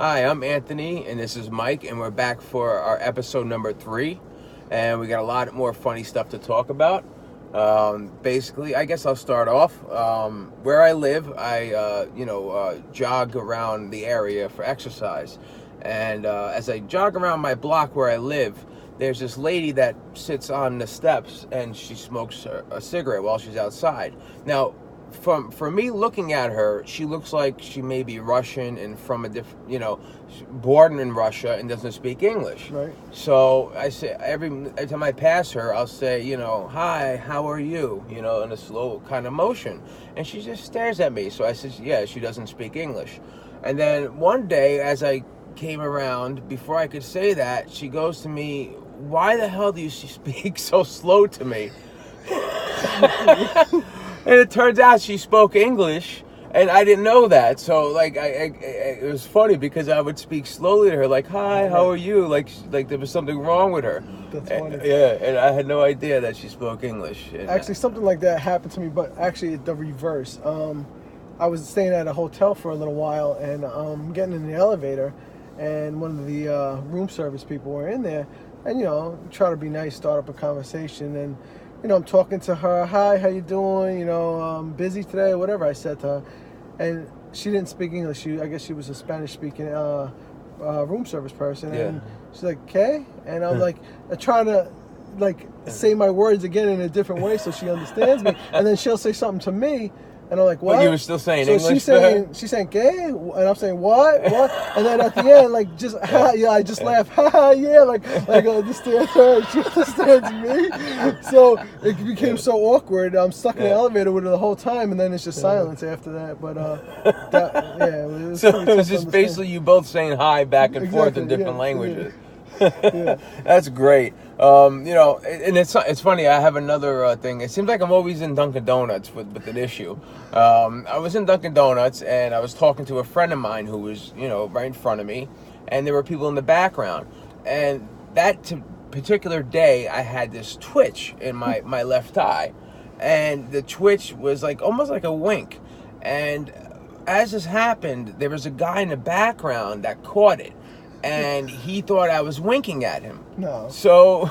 Hi, I'm Anthony, and this is Mike, and we're back for our episode number 3, and we got a lot more funny stuff to talk about. Basically, I guess I'll start off. Where I live, I jog around the area for exercise, and as I jog around my block where I live, there's this lady that sits on the steps, and she smokes a cigarette while she's outside. Now, for me looking at her, she looks like she may be Russian and from a different, born in Russia and doesn't speak English. Right. So I say every time I pass her, I'll say, hi, how are you? In a slow kind of motion, and she just stares at me. So I said, yeah, she doesn't speak English. And then one day, as I came around, before I could say that, she goes to me, why the hell do you speak so slow to me? And it turns out she spoke English, and I didn't know that. So, it was funny because I would speak slowly to her, like, hi, how are you? Like there was something wrong with her. That's funny. And I had no idea that she spoke English. Actually, something like that happened to me, but actually the reverse. I was staying at a hotel for a little while, and getting in the elevator, and one of the room service people were in there, and, try to be nice, start up a conversation, and I'm talking to her. Hi, how you doing? Busy today, whatever I said to her. And she didn't speak English. I guess she was a Spanish-speaking room service person. Yeah. And she's like, okay? And I'm like, trying to, say my words again in a different way so she understands me. And then she'll say something to me. And I'm like, what? But you were still saying so English? She's saying, gay? And I'm saying, what? And then at the end, I just laugh, yeah, I understand her, and she understands me. So it became so awkward. I'm stuck in the elevator with her the whole time, and then it's just silence after that. But, it was just basically you both saying hi back and forth in different languages. Yeah. That's great. And it's funny. I have another thing. It seems like I'm always in Dunkin Donuts with an issue. I was in Dunkin Donuts, and I was talking to a friend of mine who was, right in front of me, and there were people in the background. And that particular day, I had this twitch in my left eye, and the twitch was almost like a wink. And as this happened, there was a guy in the background that caught it. And he thought I was winking at him. No. So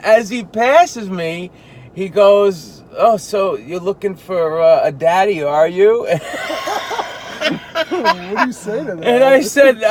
as he passes me, he goes, "Oh, so you're looking for a daddy, are you?" What do you say to that? And I said,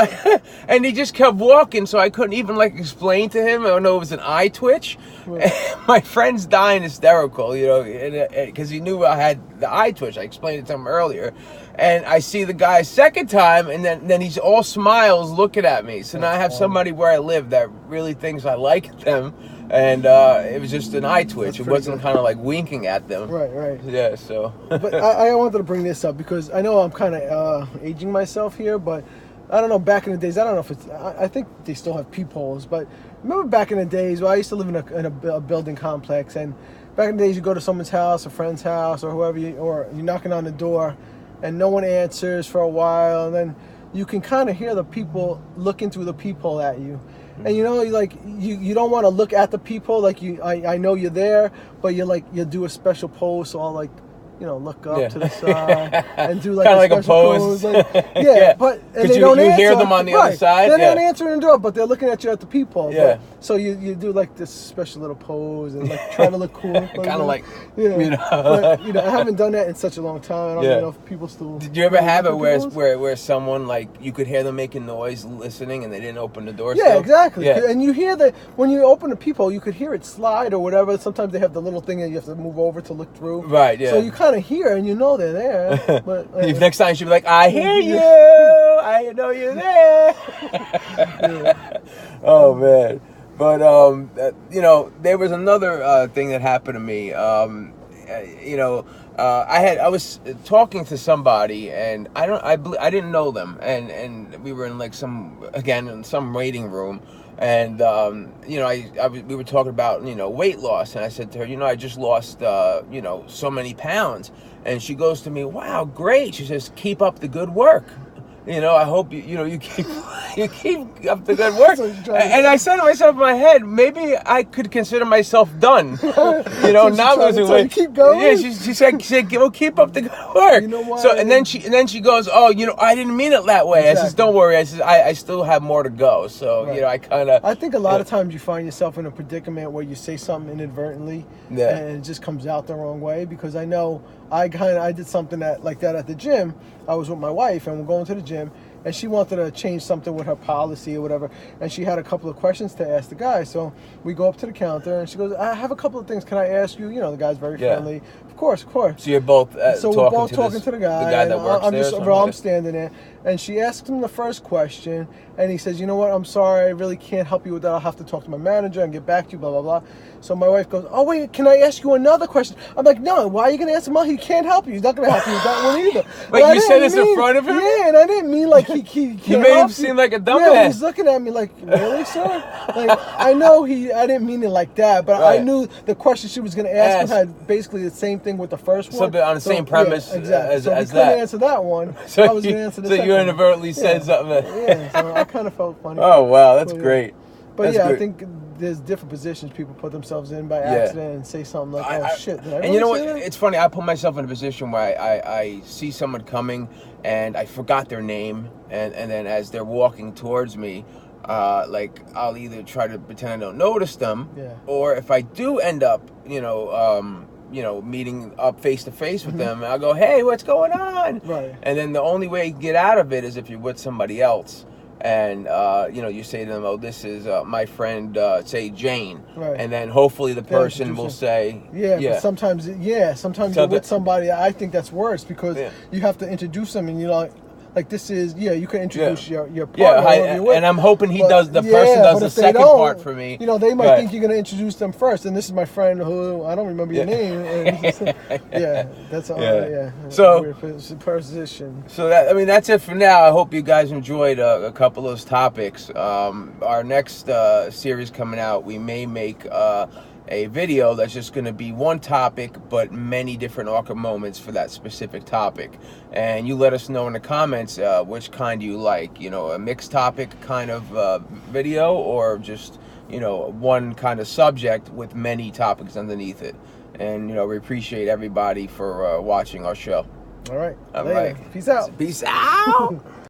and he just kept walking, so I couldn't even explain to him. I don't know, it was an eye twitch. Right. My friend's dying hysterical, because he knew I had the eye twitch. I explained it to him earlier. And I see the guy second time, and then he's all smiles looking at me. So now I have somebody where I live that really thinks I like them. And it was just an eye twitch. It wasn't kind of winking at them. Right. Yeah, so. But I wanted to bring this up because I know I'm kind of aging myself here, but I don't know, back in the days, I don't know if it's, I think they still have peepholes, but remember back in the days, I used to live in a building complex, and back in the days you go to someone's house, a friend's house, or whoever, or you're knocking on the door, and no one answers for a while, and then you can kind of hear the people looking through the peephole at you. And you don't want to look at the peephole, I know you're there, but you do a special pose, so I'll look up to the side and do kind of like a pose. But and they don't answer. You hear them on the other side. They're not answering the door, but they're looking at you at the peephole. Yeah. So you do this special little pose and trying to look cool. Kind of But, I haven't done that in such a long time. I don't even know if people still. Did you ever have it where someone you could hear them making noise listening and they didn't open the door? Yeah, exactly. Yeah. And you hear that when you open the peephole, you could hear it slide or whatever. Sometimes they have the little thing that you have to move over to look through. Right. Yeah. So you kind of hear and they're there. But next time she'll be like, "I hear you. I know you're there." Oh man. But there was another thing that happened to me. I was talking to somebody, and I didn't know them, and we were in some waiting room, and we were talking about weight loss, and I said to her, I just lost so many pounds, and she goes to me, "Wow, great." She says, "Keep up the good work." You know, I hope you keep you keep up the good work. So you're trying to- And I said to myself in my head, maybe I could consider myself done. You know, So she's not trying to losing tell weight. you keep going? Yeah, she said, well, keep up the good work. You know why? So and then she goes, oh, I didn't mean it that way. I says, Exactly. don't worry. I says, I still have more to go. So Right. I kind of. I think a lot of times you find yourself in a predicament where you say something inadvertently, Yeah. and it just comes out the wrong way. Because I know I did something like that at the gym. I was with my wife, and we're going to the gym, and she wanted to change something with her policy or whatever, and she had a couple of questions to ask the guy. So we go up to the counter, and she goes, "I have a couple of things. Can I ask you?" The guy's very friendly. Of course. So you're both So we're both talking to the guy. the guy that and works I'm there. just, or bro, I'm something? standing there, and she asks him the first question, and he says, "You know what? I'm sorry, I really can't help you with that. I'll have to talk to my manager and get back to you." Blah blah blah. So my wife goes, "Oh wait, can I ask you another question?" I'm like, "No, why are you gonna ask him? He can't help you. He's not gonna help you with that one either." Wait, And I you said didn't this in mean- front of him? Yeah, and I didn't mean like he can't You made him help seem like a Yeah, dumbass. he's looking at me like, "Really, sir?" Like, I know I didn't mean it like that, but I Right. knew the question she was gonna ask him Ask. had basically the same thing with the first one. Something on the same premise exactly. as so we as couldn't that. answer that one. So I was you, gonna answer the so second you one. inadvertently said something. Yeah, so I kind of felt funny. Oh wow, that's But, yeah. great. But That's yeah, I great. think there's different positions people put themselves in by Yeah. accident and say something like, "Oh shit!" Did I and you know what? really say that? It's funny. I put myself in a position where I see someone coming and I forgot their name, and then as they're walking towards me, like I'll either try to pretend I don't notice them, Yeah. or if I do end up, meeting up face to face with them, I'll go, "Hey, what's going on?" Right. And then the only way you can get out of it is if you're with somebody else. And you say to them, "Oh, this is my friend, say Jane," Right. and then hopefully the Yeah, person will introduce say, Yeah, but sometimes So you're with somebody. I think that's worse because Yeah. you have to introduce them, and like this is you can introduce your partner. Yeah, whoever you're with, and I'm hoping the but- person does but the if they second don't, part for me. They might Right. think you're gonna introduce them first, and this is my friend who I don't remember your Yeah. name. And yeah, that's all. Yeah. Yeah. So- weird position. So that's it for now. I hope you guys enjoyed a couple of those topics. Our next series coming out, we may make a video that's just going to be one topic, but many different awkward moments for that specific topic. And you let us know in the comments which kind you like. A mixed topic kind of video, or just one kind of subject with many topics underneath it. And we appreciate everybody for watching our show. All right. All Later. right. Peace out. Peace out.